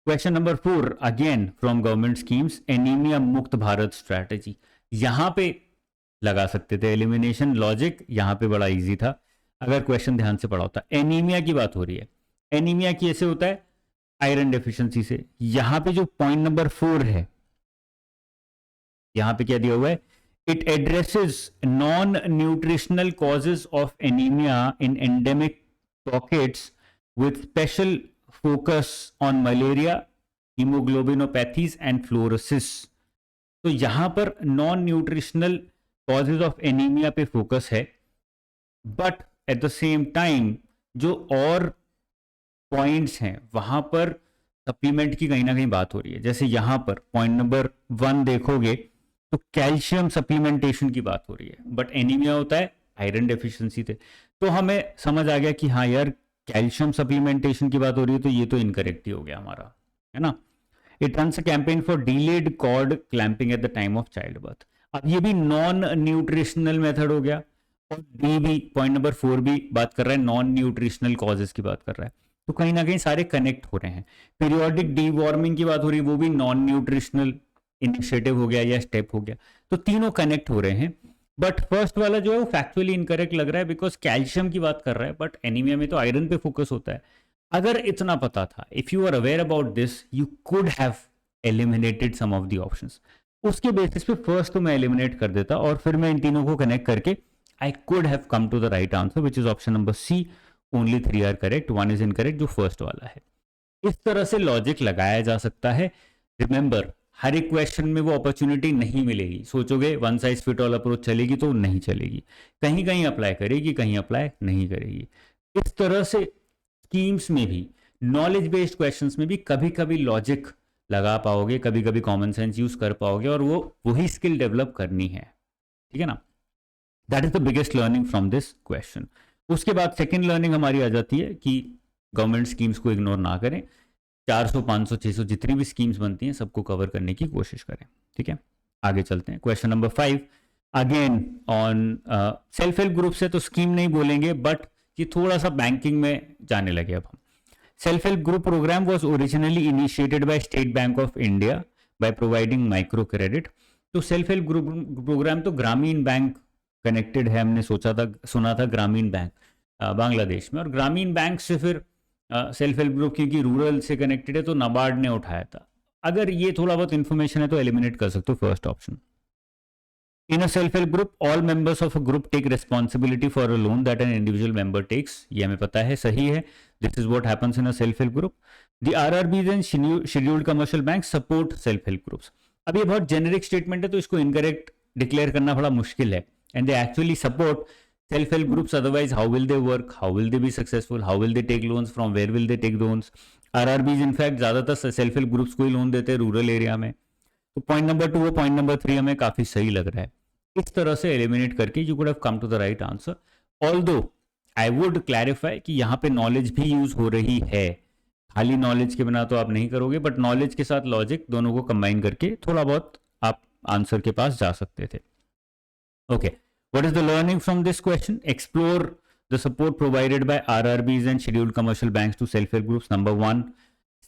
Question number 4, again from government schemes, anaemia मुक्त भारत स्ट्रैटेजी. यहां पे लगा सकते थे एलिमिनेशन लॉजिक. यहां पे बड़ा इजी था अगर क्वेश्चन ध्यान से पढ़ा होता. एनीमिया की बात हो रही है. एनीमिया कैसे होता है? आयरन डेफिशिएंसी से. यहां पे जो पॉइंट नंबर 4 है, यहां पे क्या दिया हुआ है? It addresses non nutritional causes of anaemia in endemic pockets with special focus on malaria, haemoglobinopathies and fluorosis. तो यहां पर non nutritional causes of anaemia पे फोकस है, but at the same time जो और पॉइंट्स हैं वहां पर सप्लीमेंट की कहीं ना कहीं बात हो रही है. जैसे यहां पर पॉइंट नंबर 1 देखोगे तो कैल्शियम सप्लीमेंटेशन की बात हो रही है, बट एनीमिया होता है आयरन डेफिशिएंसी थे. तो हमें समझ आ गया कि हाँ यार, कैल्शियम सप्लीमेंटेशन की बात हो रही है, तो ये तो इनकरेक्ट ही हो गया हमारा, है ना. It runs a campaign for delayed cord clamping at the time of child birth. अब ये भी नॉन न्यूट्रिशनल मेथड हो गया, और डी भी पॉइंट नंबर 4 भी बात कर रहा है नॉन न्यूट्रिशनल कॉजेज की बात कर रहा है. तो कहीं ना कहीं सारे कनेक्ट हो रहे हैं. पीरियोडिक डी वार्मिंग की बात हो रही है, वो भी नॉन न्यूट्रिशनल इनिशिएटिव हो गया या स्टेप हो गया. तो तीनों कनेक्ट हो रहे हैं. बट फर्स्ट वाला जो है वो फैक्चुअली इनकरेक्ट लग रहा है, बिकॉज कैल्शियम की बात कर रहा है, बट एनीमिया में तो आयरन पे फोकस होता है. अगर इतना पता था, if you are aware about this, you could have eliminated some of the options. उसके बेसिस पे फर्स्ट तो मैं एलिमिनेट कर देता, और फिर मैं इन तीनों को कनेक्ट करके I could have come to the right answer, which is option number C. Only 3 are correct, 1 is incorrect, जो फर्स्ट वाला है. इस तरह से लॉजिक लगाया जा सकता है. रिमेंबर, हर एक क्वेश्चन में वो अपॉर्चुनिटी नहीं मिलेगी. सोचोगे one size fit all approach चलेगी, तो नहीं चलेगी. कहीं कहीं अप्लाई करेगी, कहीं अप्लाई नहीं करेगी. इस तरह से स्कीम्स में भी, नॉलेज बेस्ड क्वेश्चंस में भी कभी कभी लॉजिक लगा पाओगे, कभी कभी कॉमन सेंस यूज कर पाओगे, और वो वही स्किल डेवलप करनी है. ठीक है ना. That is the biggest learning from this question. उसके बाद सेकेंड लर्निंग हमारी आ जाती है कि गवर्नमेंट स्कीम्स को इग्नोर ना करें. 400, 500, 600 जितनी भी स्कीम्स बनती हैं सबको कवर करने की कोशिश करें. ठीक है, आगे चलते हैं. Question number 5, again on self help group से तो स्कीम नहीं बोलेंगे, बट ये थोड़ा सा बैंकिंग में जाने लगे अब हम. Self help group programme was originally initiated by state bank of India by providing micro credit. तो सेल्फ हेल्प ग्रुप प्रोग्राम तो ग्रामीण बैंक कनेक्टेड है, हमने सुना था ग्रामीण बैंक बांग्लादेश में, और ग्रामीण बैंक से फिर सेल्फ हेल्प ग्रुप क्योंकि रूरल से कनेक्टेड है तो नाबार्ड ने उठाया था। अगर ये थोड़ा बहुत इन्फॉर्मेशन है तो एलिमिनेट कर सकते हो first option. In a self-help group, all members of a group take responsibility for a loan that an individual member takes. ये हमें पता है, सही है। This is what happens in a self-help group. The RRBs and scheduled commercial banks support self-help groups. अब ये बहुत जेनरिक स्टेटमेंट है तो इसको इनकरेक्ट डिक्लेयर करना बड़ा मुश्किल है। And they actually support self-help groups. Otherwise, how will they work? How will they be successful? How will they take loans? From where will they take loans? RRBs in fact ज़्यादातर self-help groups को ही लोन देते हैं रूरल एरिया में। तो पॉइंट नंबर 2 और पॉइंट नंबर 3 हमें काफी सही लग रहा है। इस तरह से एलिमिनेट करके you could have come to the right answer. Although I would clarify कि यहाँ पे नॉलेज भी यूज हो रही है, खाली नॉलेज के बिना तो आप नहीं करोगे, बट नॉलेज के साथ लॉजिक दोनों को कंबाइन करके थोड़ा बहुत आप आंसर के पास जा सकते थे। Okay, what is the learning from this question? Explore the support provided by RRBs and scheduled commercial banks to self help groups, number 1।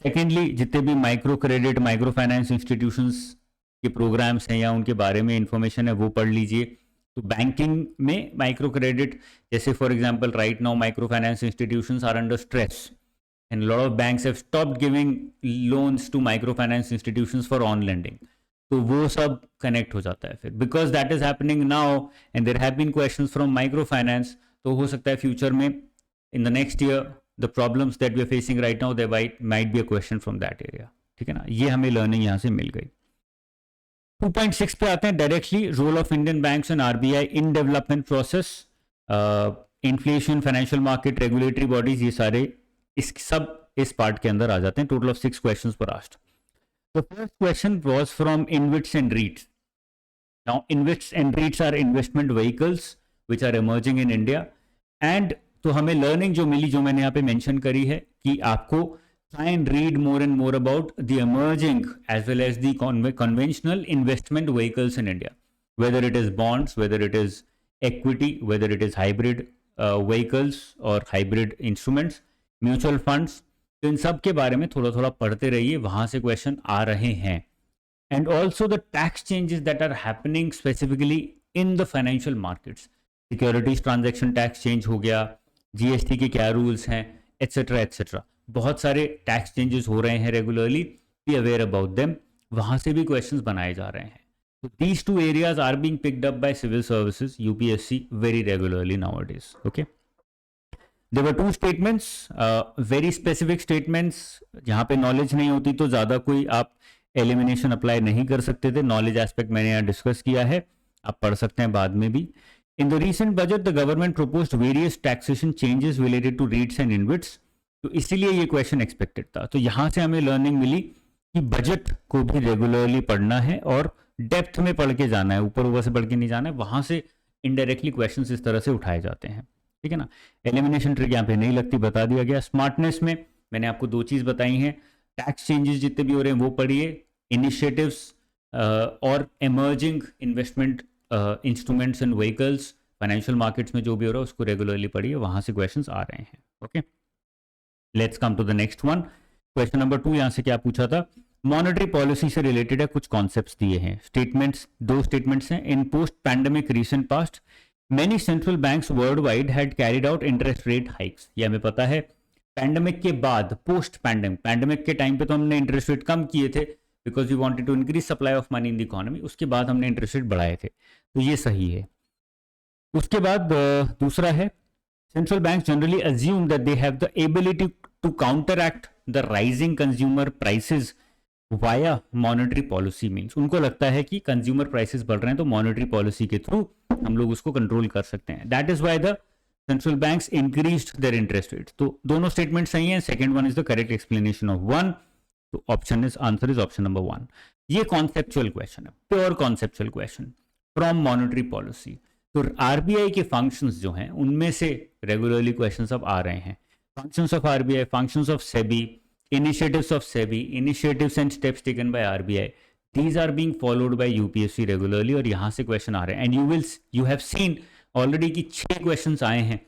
Secondly, जितने भी micro credit micro finance institutions के प्रोग्राम्स हैं या उनके बारे में इंफॉर्मेशन है वो पढ़ लीजिए। तो बैंकिंग में माइक्रो क्रेडिट, जैसे for example right now micro finance institutions are under stress and lot of banks have stopped giving loans to micro finance institutions for on lending. तो वो सब कनेक्ट हो जाता है फिर, because that is happening now and there have been questions from micro finance. तो हो सकता है फ्यूचर में in the next year the problems that we are facing right now there might be a question from that area. ठीक है ना, ये हमें लर्निंग यहाँ से मिल गई। 2.6 पे आते हैं डायरेक्टली, role of Indian banks and RBI in development process, inflation, financial market, regulatory bodies, ये सारे इस पार्ट के अंदर आ जाते हैं। टोटल ऑफ 6 क्वेश्चंस पर asked. The first question was from InvITs and REITs। Now InvITs and REITs are investment vehicles which are emerging in India. And तो हमें लर्निंग जो मिली, जो मैंने यहाँ पे मेंशन करी है कि आपको try and read more and more about the emerging as well as the conventional investment vehicles in India, whether it is bonds, whether it is equity, whether it is hybrid vehicles or hybrid instruments, mutual funds। तो इन सब के बारे में थोड़ा थोड़ा पढ़ते रहिए, वहां से क्वेश्चन आ रहे हैं। And also the tax changes that are happening specifically in the financial markets, securities transaction tax change हो गया, जीएसटी के क्या रूल्स हैं, एटसेट्रा एटसेट्रा। बहुत सारे टैक्स चेंजेस हो रहे हैं regularly, be aware about them, वहां से भी क्वेश्चंस बनाए जा रहे हैं। तो these 2 areas are being picked up by civil services UPSC very regularly nowadays. Okay, there were 2 statements, very specific statements, जहां पे नॉलेज नहीं होती तो ज्यादा कोई आप एलिमिनेशन अप्लाई नहीं कर सकते थे। नॉलेज एस्पेक्ट मैंने यहाँ डिस्कस किया है, आप पढ़ सकते हैं बाद में भी। In the recent budget the government proposed various taxation changes related to REITs and InvITs। तो इसीलिए ये क्वेश्चन एक्सपेक्टेड था। तो यहां से हमें लर्निंग मिली कि बजट को भी रेगुलरली पढ़ना है और डेप्थ में पढ़ के जाना है, ऊपर ऊपर से पढ़ के नहीं जाना है। वहां से इनडायरेक्टली क्वेश्चंस इस तरह से उठाए जाते हैं। ठीक है ना, एलिमिनेशन ट्रिक यहाँ पे नहीं लगती, बता दिया गया। स्मार्टनेस में मैंने आपको 2 चीज बताई हैं, टैक्स चेंजेस जितने भी हो रहे हैं वो पढ़िए, इनिशिएटिव्स और emerging investment instruments and vehicles financial markets में जो भी हो रहा है उसको रेगुलरली पढ़िए, वहां से क्वेश्चंस आ रहे हैं। Okay, let's come to the next one. Question number 2 यहां से क्या पूछा था? मॉनेटरी पॉलिसी से रिलेटेड है, कुछ कॉन्सेप्ट्स दिए हैं। स्टेटमेंट्स, 2 स्टेटमेंट्स हैं। In post pandemic recent past many central banks world wide had carried out interest rate hikes. ये हमें पता है, पैंडेमिक के बाद, पोस्ट पैंडेमिक, पैंडेमिक के टाइम पे तो हमने इंटरेस्ट रेट कम किए थे because we wanted to increase supply of money in the economy, उसके बाद हमने इंटरेस्ट रेट बढ़ाए थे, तो ये सही है। उसके बाद दूसरा है, central banks generally assume that they have the ability to counteract the rising consumer prices via monetary policy means। उनको लगता है कि consumer prices बढ़ रहे हैं तो monetary policy के थ्रू हम लोग उसको कंट्रोल कर सकते हैं। That is why the central banks increased their interest rates। तो दोनों स्टेटमेंट सही हैं, second one is the correct explanation of one. तो आंसर इज ऑप्शन नंबर 1। ये कॉन्सेप्चुअल क्वेश्चन है, pure conceptual question from monetary policy. तो आरबीआई के फंक्शंस जो हैं उनमें से रेगुलरली क्वेश्चंस अब आ रहे हैं। Functions of RBI, functions of SEBI, initiatives of SEBI, initiatives and steps taken by RBI, these are being followed by UPSC regularly और यहाँ से क्वेश्चन आ रहे हैं। And you have seen already कि 6 क्वेश्चंस आए हैं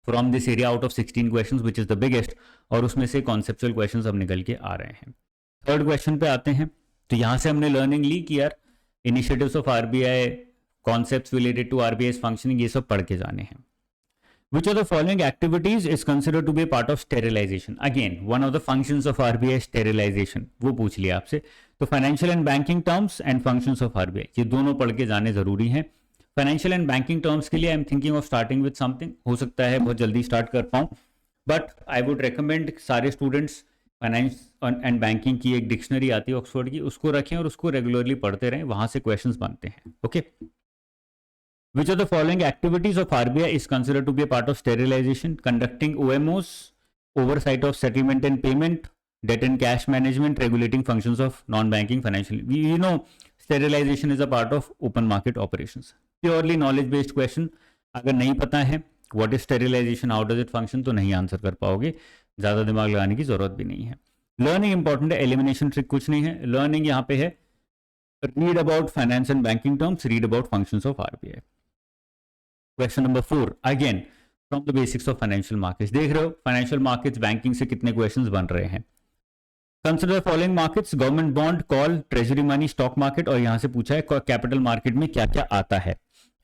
from this area out of 16 questions which is the biggest, और उसमें से conceptual questions अब निकल के आ रहे हैं। थर्ड क्वेश्चन पे आते हैं। तो यहाँ से हमने लर्निंग ली कि यार initiatives of RBI, concepts related to RBI functioning, ये सब पढ़ के जाने हैं. Which of the following activities is considered to be a part of sterilization? Again, one of the functions of RBI is sterilization. वो पूछ लिया आपसे. तो financial and banking terms and functions of RBI, ये दोनों पढ़ के जाने जरूरी हैं. फाइनेंशियल एंड बैंकिंग टर्म्स के लिए I am thinking of starting with something. हो सकता है बहुत जल्दी स्टार्ट कर पाऊँ, बट आई वुड रिकमेंड सारे स्टूडेंट्स फाइनेंस एंड बैंकिंग की एक डिक्शनरी आती है ऑक्सफोर्ड की, उसको रखें और उसको रेगुलरली पढ़ते रहें, वहां से क्वेश्चंस बनते हैं. Okay. Which of the following activities of RBI is considered to be a part of sterilization? Conducting OMOs, oversight of settlement and payment, debt and cash management, regulating functions of non-banking financial. You know, sterilization is a part of open market operations. Purely knowledge-based question. अगर नहीं पता है what is sterilization, how does it function, तो नहीं आंसर कर पाओगे. ज़्यादा दिमाग लगाने की जरूरत भी नहीं है. लर्निंग इंपॉर्टेंट है, एलिमिनेशन ट्रिक कुछ नहीं है. लर्निंग यहाँ पे है read about finance and banking terms, read about functions of RBI. Question number 4, again from the basics of financial markets. देख रहे हो फाइनेंशियल मार्केट्स बैंकिंग से कितने क्वेश्चंस बन रहे हैं. Consider following markets, government bond, call, treasury money, stock market, और यहां से पूछा है कैपिटल मार्केट में क्या क्या आता है.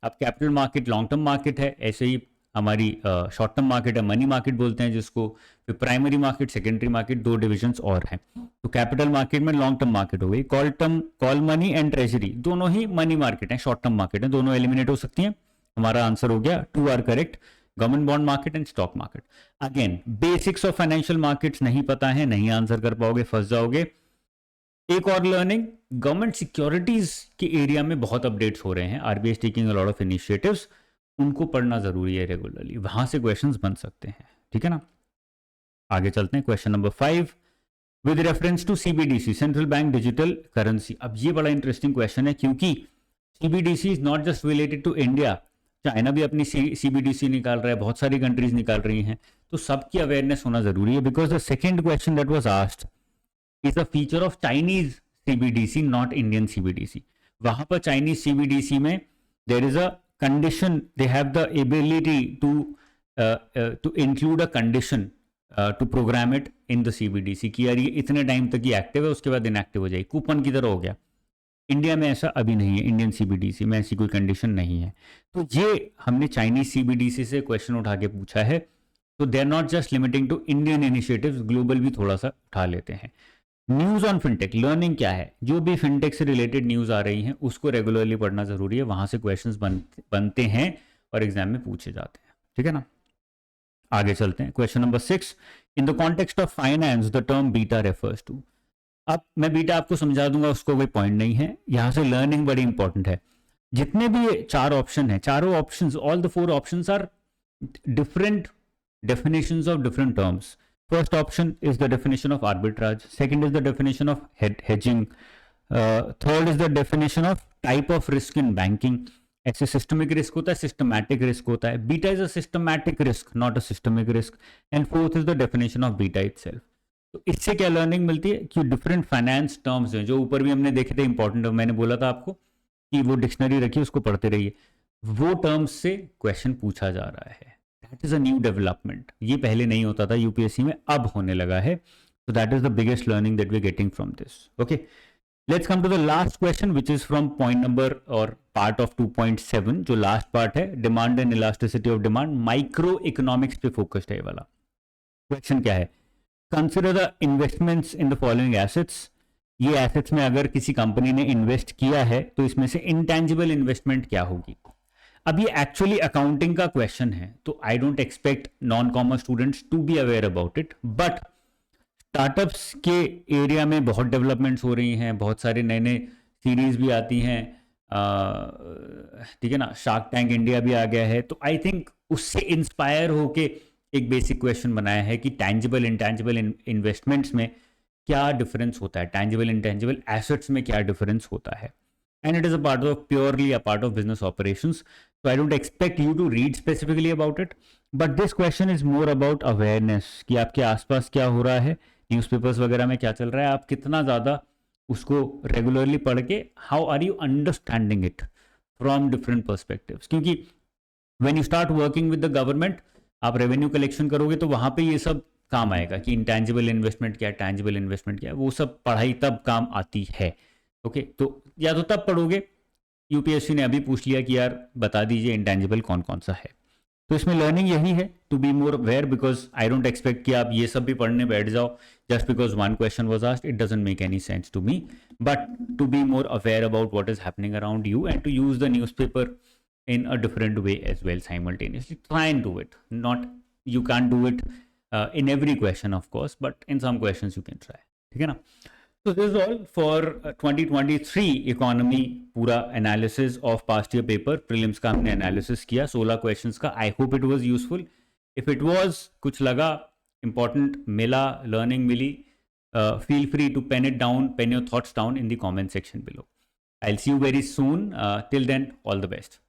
अब capital market long term market है, ऐसे ही हमारी शॉर्ट टर्म मार्केट है, मनी मार्केट बोलते हैं जिसको. फिर प्राइमरी मार्केट, सेकेंडरी मार्केट, दो डिविजन्स और हैं. तो कैपिटल मार्केट में लॉन्ग टर्म मार्केट हो गई. कॉल मनी एंड ट्रेजरी दोनों ही मनी मार्केट है, शॉर्ट टर्म मार्केट है, दोनों एलिमिनेट हो सकती हैं. हमारा आंसर हो गया 2 are correct, government bond market and stock market. Again basics of financial markets नहीं पता है, नहीं आंसर कर पाओगे, फंस जाओगे. एक और लर्निंग, गवर्नमेंट सिक्योरिटीज के एरिया में बहुत अपडेट्स हो रहे हैं, RBI taking a lot of initiatives, उनको पढ़ना जरूरी है रेगुलरली, वहां से क्वेश्चंस बन सकते हैं. ठीक है ना. आगे चलते हैं. Question number 5, with reference to CBDC, central bank digital currency. अब ये बड़ा इंटरेस्टिंग क्वेश्चन है क्योंकि CBDC is not just related to India. China भी अपनी सीबीडीसी निकाल रहा है, बहुत सारी कंट्रीज निकाल रही हैं, तो सबकी अवेयरनेस होना जरूरी है. Because the second question that was asked is a feature of Chinese CBDC, not Indian CBDC. वहां पर चाइनीज सीबीडीसी में there is a condition, they have the ability to include a condition to program it in the CBDC कि यार ये इतने टाइम तक ही एक्टिव है, उसके बाद इनएक्टिव हो जाएगी, कूपन की तरह हो गया. इंडिया में ऐसा अभी नहीं है, इंडियन सीबीडीसी में ऐसी कोई कंडीशन नहीं है. तो ये हमने चाइनीज सीबीडीसी से क्वेश्चन उठा के पूछा है. तो they are not just limiting to Indian initiatives, global भी थोड़ा सा उठा लेते हैं. न्यूज ऑन फिनटेक, लर्निंग क्या है, जो भी फिनटेक से रिलेटेड न्यूज आ रही हैं उसको रेगुलरली पढ़ना जरूरी है, वहां से क्वेश्चंस बनते हैं और एग्जाम में पूछे जाते हैं. ठीक है ना. आगे चलते हैं. Question number 6, in the context of finance the term beta refers to. अब मैं बीटा आपको समझा दूंगा, उसको कोई पॉइंट नहीं है. यहां से लर्निंग बड़ी इंपॉर्टेंट है. जितने भी 4 ऑप्शन है, चारों options, all the 4 options are different definitions of different terms. First option is the definition of arbitrage. Second is the definition of hedging. Third is the definition of type of risk in banking. ऐसे सिस्टमिक रिस्क होता है, सिस्टमैटिक रिस्क होता है. Beta is a systematic risk, not a systemic risk. And fourth is the definition of beta itself. तो इससे क्या लर्निंग मिलती है कि डिफरेंट फाइनेंस टर्म्स हैं, जो ऊपर भी हमने देखे थे इंपॉर्टेंट, मैंने बोला था आपको कि वो डिक्शनरी रखिए, उसको पढ़ते रहिए. वो टर्म्स से क्वेश्चन पूछा जा रहा है. That is a new development. ये पहले नहीं होता था यूपीएससी में, अब होने लगा है. So that is the biggest learning that we're getting from this. Okay, let's come to the last question, which is from point number or part of 2.7. जो last part है, demand and elasticity of demand, micro economics पे focused है ये वाला. Question क्या है? Consider the investments in the following assets. ये assets में अगर किसी कंपनी ने इन्वेस्ट किया है तो इसमें से intangible investment क्या होगी? अब ये एक्चुअली अकाउंटिंग का क्वेश्चन है, तो I don't expect non commerce students to be aware about it. But startups के एरिया में बहुत डेवलपमेंट्स हो रही हैं, बहुत सारे नए नए सीरीज भी आती हैं. ठीक है ना. शार्क टैंक इंडिया भी आ गया है, तो आई थिंक उससे इंस्पायर होके एक बेसिक क्वेश्चन बनाया है कि टैंजिबल इंटैंजिबल इन्वेस्टमेंट्स में क्या डिफरेंस होता है, टैंजिबल इंटैंजिबल एसेट्स में क्या डिफरेंस होता है. And it is a part of purely a part of business operations. So I don't expect you to read specifically about it. But this question is more about awareness कि आपके आसपास क्या हो रहा है, न्यूज़पेपर्स वगैरह में क्या चल रहा है, आप कितना ज़्यादा उसको रेगुलरली पढ़ के how are you understanding it from different perspectives. क्योंकि when you start working with the government, आप रेवेन्यू कलेक्शन करोगे तो वहाँ पे ये सब काम आएगा कि इंटैंजिबल इन्वेस्टमेंट क्या है, टैंजिबल इन्वेस्टमेंट क्या है, वो सब पढ़ाई तब काम आती है. ओके तो या तो तब पढ़ोगे यूपीएससी ने अभी पूछ लिया कि यार बता दीजिए इंटेंजिबल कौन कौन सा है। तो इसमें लर्निंग यही है, to be more aware, because I don't expect कि आप ये सब भी पढ़ने बैठ जाओ just because one question was asked, it doesn't make any sense to me, but to be more aware about what is happening around you and to use the newspaper in a different way as well simultaneously. Try and do it. Not, you can't do it in every question of course, but in some questions you can try. ठीक है ना? So this is all for 2023 economy पूरा analysis of past year paper. Prelims का हमने analysis किया 16 questions का. I hope it was useful. If it was, कुछ लगा important मिला, learning milli, feel free to pen it down, pen your thoughts down in the comment section below. I'll see you very soon. Till then, all the best.